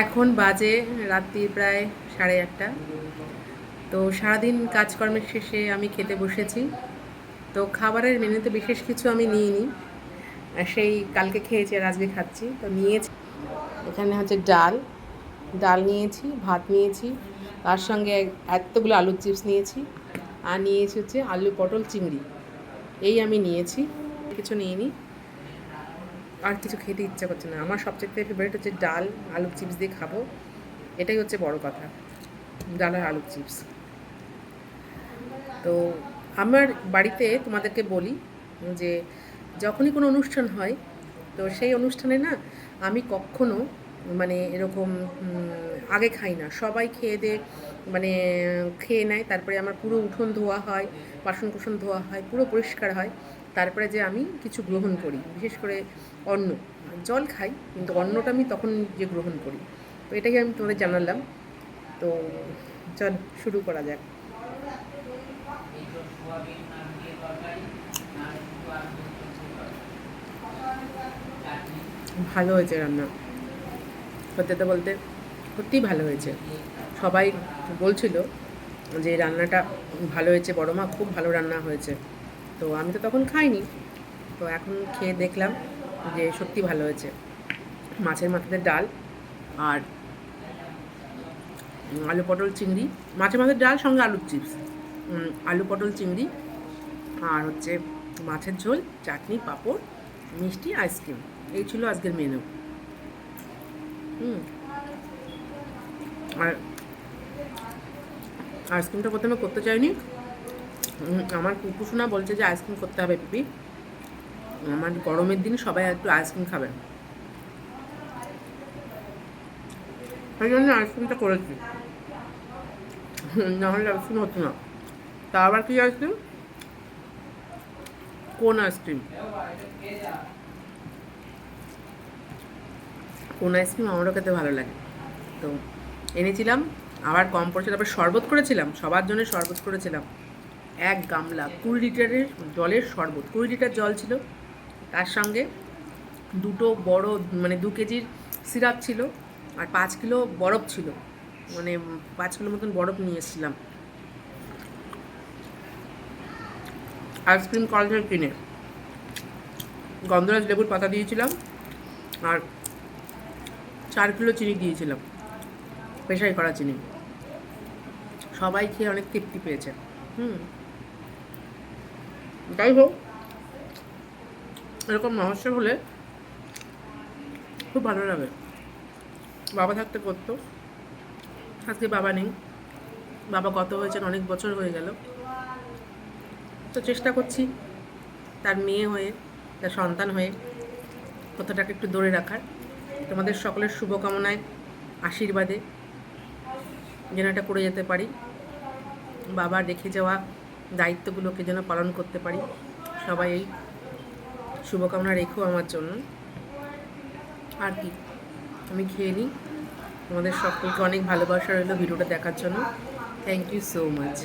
এখন বাজে রাত্রি প্রায় 8:30। তো সারাদিন কাজকর্মের শেষে আমি খেতে বসেছি। তো খাবারের মেনুতে বিশেষ কিছু আমি নিইনি, সেই কালকে খেয়েছি আর আজকে খাচ্ছি। তো নিয়েছি এখানে হচ্ছে ডাল ডাল নিয়েছি, ভাত নিয়েছি, তার সঙ্গে এতগুলো আলুর চিপস নিয়েছি, আর নিয়েছি হচ্ছে আলু পটল চিংড়ি। এই আমি নিয়েছি, কিছু নিইনি। আর কিছু খেতে ইচ্ছা করছে না। আমার সবচেয়ে ফেভারিট হচ্ছে ডাল আলুর চিপস দিয়ে খাবো, এটাই হচ্ছে বড় কথা, ডাল আর আলুর চিপস। তো আমার বাড়িতে তোমাদেরকে বলি যে যখনই কোনো অনুষ্ঠান হয়, তো সেই অনুষ্ঠানে না আমি কখনো মানে এরকম আগে খাই না। সবাই খেয়ে দিয়ে মানে খেয়ে নেয়, তারপরে আমার পুরো উঠোন ধোয়া হয়, বাসন কোসন ধোয়া হয়, পুরো পরিষ্কার হয়, তারপরে যে আমি কিছু গ্রহণ করি, বিশেষ করে অন্ন। জল খাই কিন্তু অন্নটা আমি তখন যে গ্রহণ করি। তো এটাই আমি তোমাদের জানালাম। তো চল শুরু করা যাক। ভালো হয়েছে রান্না, সত্যি বলতে সত্যিই ভালো হয়েছে। সবাই বলছিল যে রান্নাটা ভালো হয়েছে, বড় মা খুব ভালো রান্না হয়েছে। তো আমি তো তখন খাইনি, তো এখন খেয়ে দেখলাম যে সত্যি ভালো হয়েছে। মাছের মাথাতে ডাল আর আলু পটল চিংড়ি, মাছের মাথার ডাল সঙ্গে আলুর চিপস, আলু পটল চিংড়ি, আর হচ্ছে মাছের ঝোল, চাটনি, পাঁপড়, মিষ্টি, আইসক্রিম। এই ছিল আজকের মেনু। হুম আর আইসক্রিমটা প্রথমে করতে চাইনি। আমার কুকুসোনা বলছে যে আইসক্রিম করতে হবে পিপি, আমার গরমের দিন সবাই একটু আইসক্রিম খাবেন, সেই জন্য আইসক্রিমটা করেছি। নাহলে আইসক্রিম হতো না। তা আবার কি আইসক্রিম? কোন আইসক্রিম? কোন আইসক্রিম আমারও খেতে ভালো লাগে। তো এনেছিলাম, আবার কম পড়ছে। তারপর শরবত করেছিলাম, সবার জন্য শরবত করেছিলাম। 1 গামলা 20 লিটারের জলের শরবত, 20 লিটার জল ছিল, তার সঙ্গে দুটো বড় মানে 2 কেজির সিরাপ ছিল, আর 5 কিলো বরফ ছিল, মানে 5 কিলো মতন বরফ নিয়ে এসেছিলাম আইসক্রিম কল থেকে কিনে। গন্ধরাজ লেবুর পাতা দিয়েছিলাম, আর 4 কিলো চিনি দিয়েছিলাম, পেশাই করা চিনি। সবাই খেয়ে অনেক তৃপ্তি পেয়েছে। যাই হোক, এরকম মহোৎসব হলে খুব ভালো লাগে। বাবা থাকতে করতো, আজকে বাবা নেই। বাবা গত হয়েছেন অনেক বছর হয়ে গেল। তো চেষ্টা করছি তার মেয়ে হয়ে, তার সন্তান হয়ে কথাটাকে একটু ধরে রাখার। তোমাদের সকলের শুভকামনায়, আশীর্বাদে যেন এটা করে যেতে পারি, বাবার রেখে যাওয়া দায়িত্বগুলোকে যেন পালন করতে পারি। সবাই এই শুভকামনা রেখো আমার জন্য। আর কি, আমি খেয়ে নিই। তোমাদের সকলকে অনেক ভালোবাসা রইলো ভিডিওটা দেখার জন্য। Thank you so much.